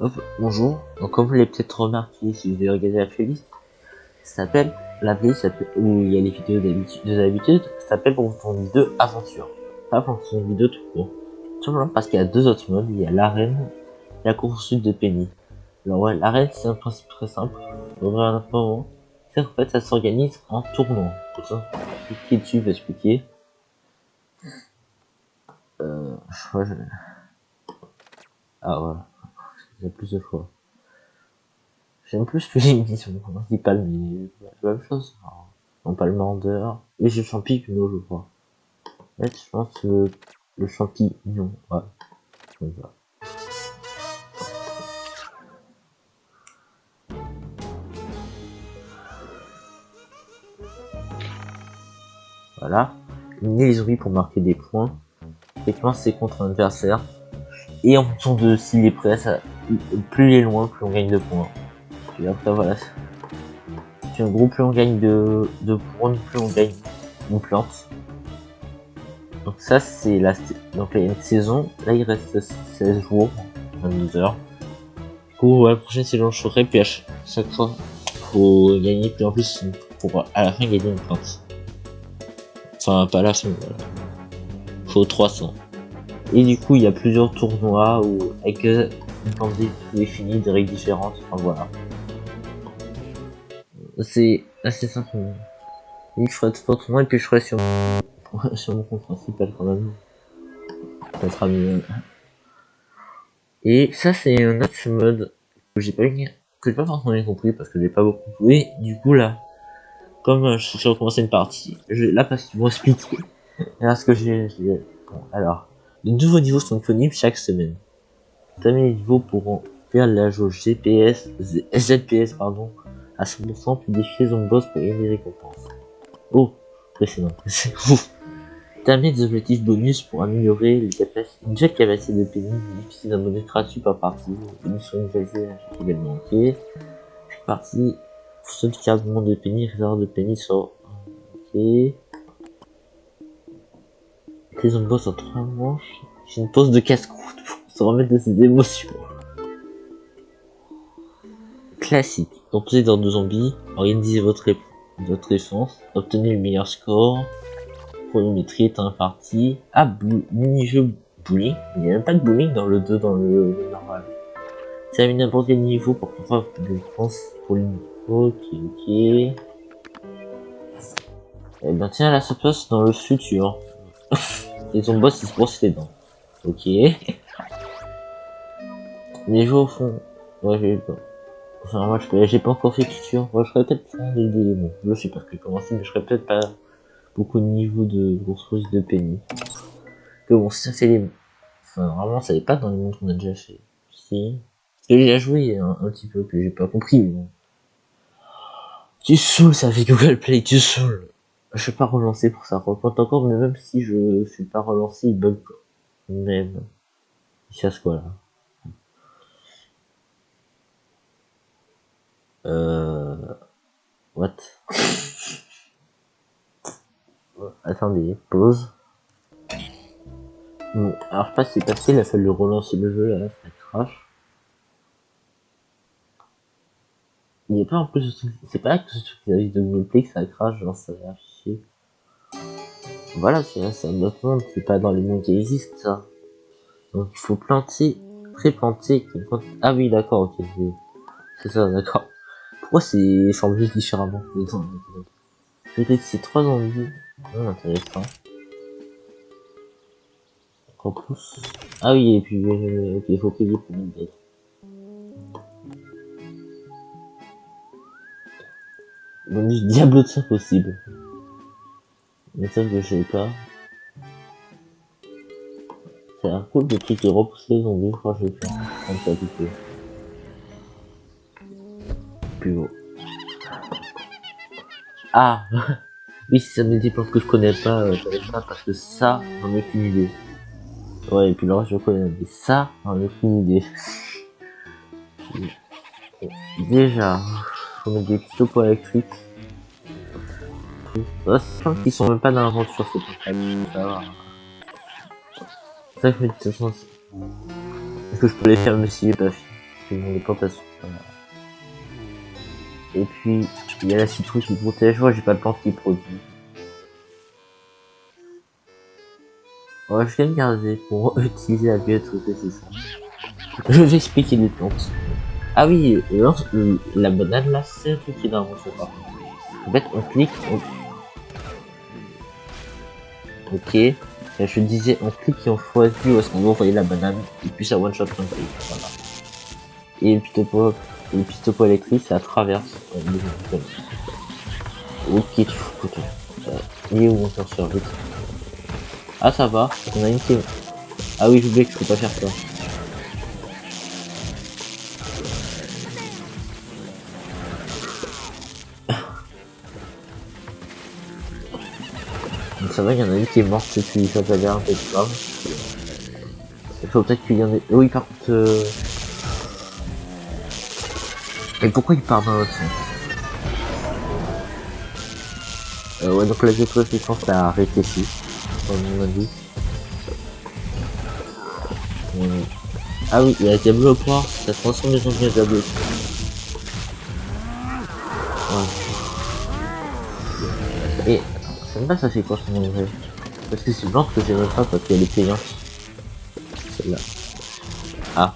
Hop, bonjour. Donc, comme vous l'avez peut-être remarqué si vous avez regardé la playlist, ça s'appelle, la playlist où il y a les vidéos d'habitude, ça s'appelle pour ton vidéo aventure. Pas pour ton vidéo tout court. Tout simplement parce qu'il y a deux autres modes, il y a l'arène et la course de Penny. Alors ouais, l'arène c'est un principe très simple, faut ouvrir un moment. C'est qu'en fait ça s'organise en tournoi. Pour ça, cliquer dessus va expliquer. Ouais, ah voilà, il y a plus de fois. J'aime plus que les missions principales, mais c'est la même chose. Non, pas le mordeur. Et j'ai le champignon, je crois. En fait, je pense que le champignon, ouais, comme ça. Voilà. Éliminer les zombies pour marquer des points. Les points, c'est contre un adversaire. Et en fonction de s'il est prêt, ça, plus il est loin, plus on gagne de points. Et après, voilà. Si en gros, plus on gagne de points, plus on gagne une plante. Donc ça, c'est la... Donc là, il y a une saison. Là, il reste 16 jours, 22 heures. Du coup, la prochaine saison, je ferai, puis à chaque fois, faut gagner, puis en plus, pour à la fin gagner une plante. Enfin, pas à la fin, voilà. Faut 300. Et du coup, il y a plusieurs tournois où, avec une plante définie, des règles différentes, enfin voilà. C'est assez simple. Je ferai 3 tournois et puis je ferai sur mon compte principal quand même. Ça sera mieux. Et ça, c'est un autre mode que j'ai pas forcément bien compris parce que j'ai pas beaucoup joué. Du coup, là, comme je suis recommencé une partie, là, parce qu'ils vont expliquer. Alors, ce que bon, alors, de nouveaux niveaux sont disponibles chaque semaine. Tamez les niveaux pour faire la jauge ZPS, pardon, à 100%, puis défier son boss pour gagner des récompenses. Oh, précédent, c'est ouf. Tamez des objectifs bonus pour améliorer les capacités, capacité de Penny, difficile d'un bonus gratuit par partie, une sur une également ok. Chaque partie, fonctionne carrément de Penny, réserve de Penny sur ok. Les boss en 3 manches. J'ai une pause de casse-croûte pour se remettre de ses émotions. Classique. Composé dans 2 zombies. Organisez votre défense. Obtenez le meilleur score. Chronométrie est un parti. Ah, mini-jeu bowling. Il n'y a même pas de bowling dans le 2 dans le normal. Termine n'importe quel niveau pour pouvoir de défense pour le niveau. Ok. Eh ben tiens, là ça passe dans le futur. Et son boss il se brosse les dents. Ok. Les jeux au fond. Ouais, j'ai pas. Enfin, moi, j'ai pas encore fait futur. Moi, je ferais peut-être ça dès le début. Bon, je sais pas ce que j'ai commencé, mais je ferais peut-être pas beaucoup de niveaux de construction de Penny. Que bon, si ça fait les. Enfin, vraiment, ça n'est pas dans les mondes qu'on a déjà fait. Si. Parce que j'ai déjà joué un petit peu, que j'ai pas compris, mais bon. Tu saoules, ça fait Google Play, tu saoules. Je vais pas relancer pour ça reprend encore, mais même si je suis pas relancé, il bug quoi. Même. Il fasse quoi là? What? Attendez, pause. Bon, alors je sais pas si c'est passé, il a fallu relancer le jeu là, ça crash. Il est pas en plus, c'est pas que sur les avis de gameplay que ça crash, genre ça va afficher. Voilà, c'est un autre monde, c'est pas dans les mondes qui existent ça. Donc il faut planter, pré-planter. Ah oui, d'accord, ok, c'est ça, d'accord. Pourquoi c'est changé différemment? Peut-être que c'est 3 envies. Intéressant. En plus. Ah oui, et puis ok, il faut payer pour une bête. Bonus Diablo de ça possible. Mais ça que je sais pas. C'est un cool de truc de repousser les zombies, je crois que je vais faire comme ça du coup. Plus haut. Ah oui, si ça me dit des plantes que je connais pas, parce que ça, j'en ai aucune idée. Ouais, et puis le reste je connais, mais ça, j'en ai aucune idée. Déjà, faut mettre des petits topots électriques. C'est qui sont même pas dans l'aventure, c'est pas ça va. Ça, je me dis de toute façon, est-ce que je peux les faire même si j'ai pas fini? c'est bon, les plantations. Voilà. Et puis, il y a la citrouille qui protège. Moi, j'ai pas de plante qui produit. Ouais, je viens de garder pour utiliser la biette, c'est ça. Je vais expliquer les plantes. Ah oui, la banane là, c'est un truc qui est dans mon sofa. En fait, on clique, ok. Je disais, on clique et on choisit où est-ce qu'on va envoyer la banane, et puis ça one shot un clic, voilà. Et le pistopo électrique, ça traverse. Ok, tu fous toi. Il est où mon curseur vite? Ah, ça va, on a une qui... Ah oui, j'oubliais que je peux pas faire ça. Donc ça va, il y en a une qui est morte depuis ça avait un peu de grave. Il faut peut-être qu'il y en ait... Oui, par contre... Mais pourquoi il part dans l'autre sens? Ouais, donc la détruite, je pense, t'as arrêté ici. Comme on a dit. Ah oui, il y a Diablo au poire, ça transforme les zombies en Diablo. Ouais. Et, je sais pas ça fait quoi son engrais. Parce que c'est blanc que j'aime pas parce qu'elle est payante. Celle-là. Ah.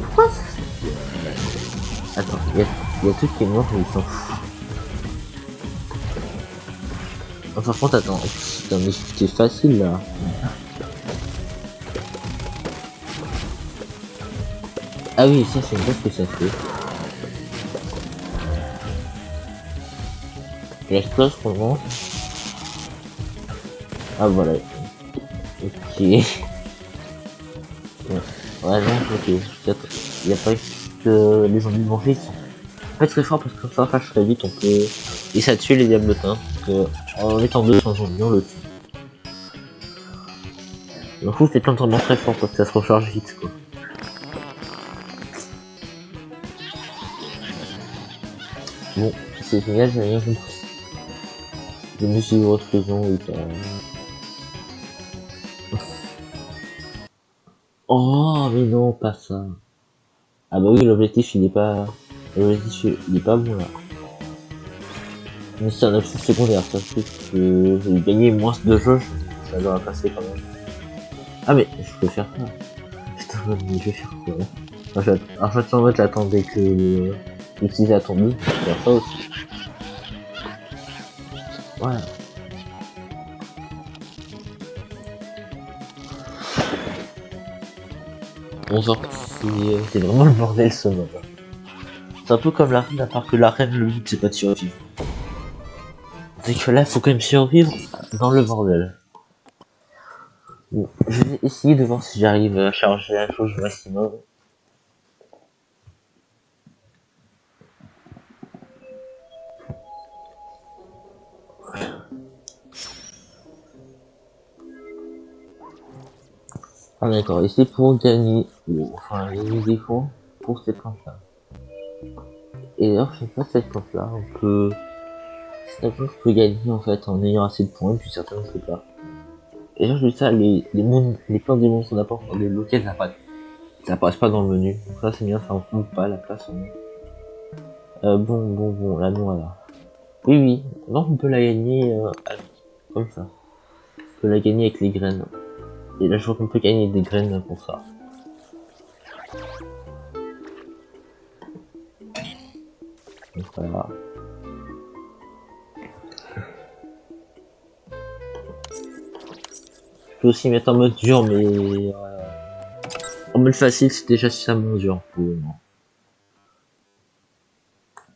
Pourquoi ça... Attends, il y a tout qui est mort mais ils s'en foutent. Oh, par contre, attends, putain, mais c'est facile là. Ah oui, ça c'est bien ce que ça fait. J'explose pour le moment. Ah voilà. Ok. Ouais, non, ok. Il n'y a pas que les zombies mangés, ils sont pas très forts parce que ça fâche très vite, on peut... Et ça tue les diablotins, donc en étant 200 zombies, on le tue. Du coup, c'est plein de vraiment très fort parce que ça se recharge vite, quoi. Bon, c'est génial, j'ai rien compris. Je me suis refaisant et ça... Oh, mais non, pas ça. Ah bah oui, l'objectif il est pas... L'objectif il est pas bon là. Mais c'est un objectif secondaire, ça fait que j'ai gagné moins de jeux, ça doit passer quand même. Ah mais je peux faire ça. Putain, mais je vais faire quoi? En fait, en mode j'attendais que l'utilisateur tombe, je vais faire ça aussi. Voilà. On sort, c'est vraiment le bordel ce mode. C'est un peu comme la reine, à part que la reine, le but c'est pas de survivre. C'est que là, il faut quand même survivre dans le bordel. Bon, je vais essayer de voir si j'arrive à charger la chose au maximum. Ah d'accord, et c'est pour gagner, enfin gagner des points pour cette planche-là. Et alors, je sais pas cette planche-là, on peut... Certaines on peut gagner en fait en ayant assez de points, puis certaines on peut pas. Et là, je dis ça, les plantes des monstres d'apports sont débloquées, ça apparaissent pas dans le menu. Donc ça c'est bien, ça en compte pas la place. Bon, la noix là. Oui, non, on peut la gagner comme ça. On peut la gagner avec les graines. Et là, je vois qu'on peut gagner des graines pour ça. Donc voilà. Je peux aussi mettre en mode dur, mais en mode facile, c'est déjà suffisamment dur pour le moment.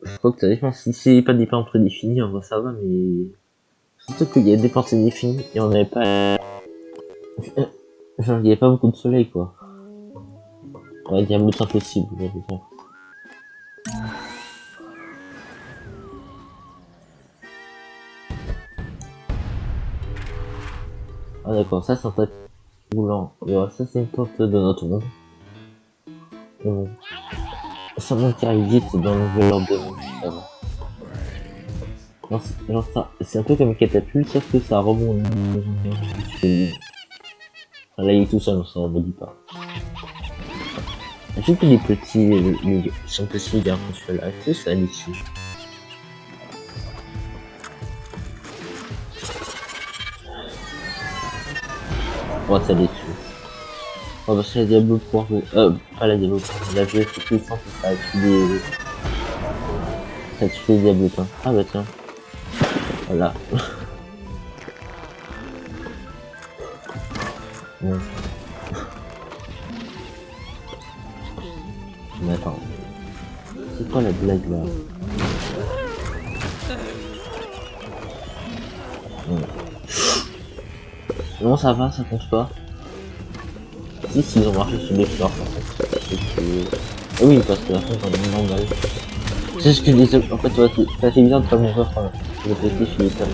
Je crois que ça dépend si c'est pas des plantes prédéfinies, en vrai ça va, mais surtout qu'il y a des plantes définies et on n'avait pas. Genre, il n'y avait pas beaucoup de soleil, quoi. On va dire l'autre impossible, on va dire. Ah d'accord, ça c'est un tapis roulant. Et alors, ça c'est une porte de notre monde. Ça monte car il vite dans l'enveloppe de monde. Genre ça, c'est un peu comme une catapulte, sauf que ça rebondit. Là il est tout seul, on s'en rebondit pas. J'ai que les petits, les sont petits garçons là, c'est ça les petits. Oh, ça les tue. Oh, parce que la Diablo Poirot, pas la Diablo Poirot, la vie c'est puissant, ça tue les, ça tue les diablotins. Ah bah tiens, voilà. Bon. Mais attends, c'est quoi la blague là? Non, ça va, ça compte pas. Si, si, ils ont marché sur les fleurs, en fait. Ah oui, parce que la fin, j'en ai normal. C'est ce que je disais, en fait, toi, t'as fait bien de pas mourir quand le petit il est pas.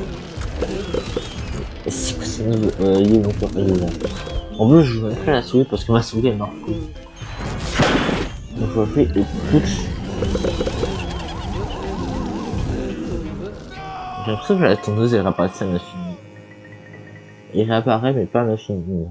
Et c'est que c'est niveau, il est donc pas là. En plus, je vais faire la souris parce que ma souris elle marche plus. Donc, je vais faire et touch. J'ai l'impression que la tondeuse elle réapparaît à l'infini. Il réapparaît, mais pas à l'infini.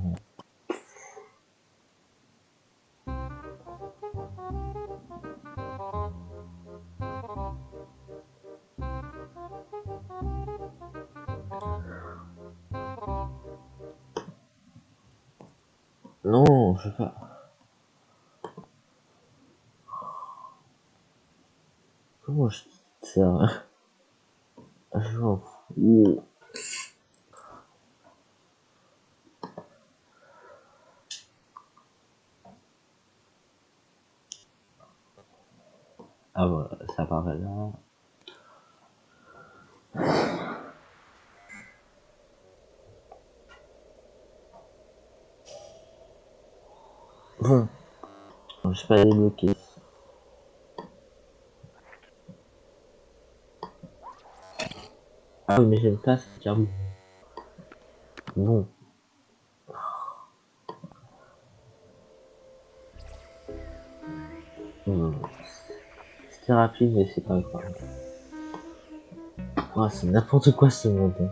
Non, je sais pas. Comment je dis ça? Je m'en fous. Ah voilà, ça apparaît là. Bon, je sais pas débloquer. Ah oui, mais j'aime pas ce carreau. Bon. C'était rapide, mais c'est pas grave. Oh, c'est n'importe quoi ce monde.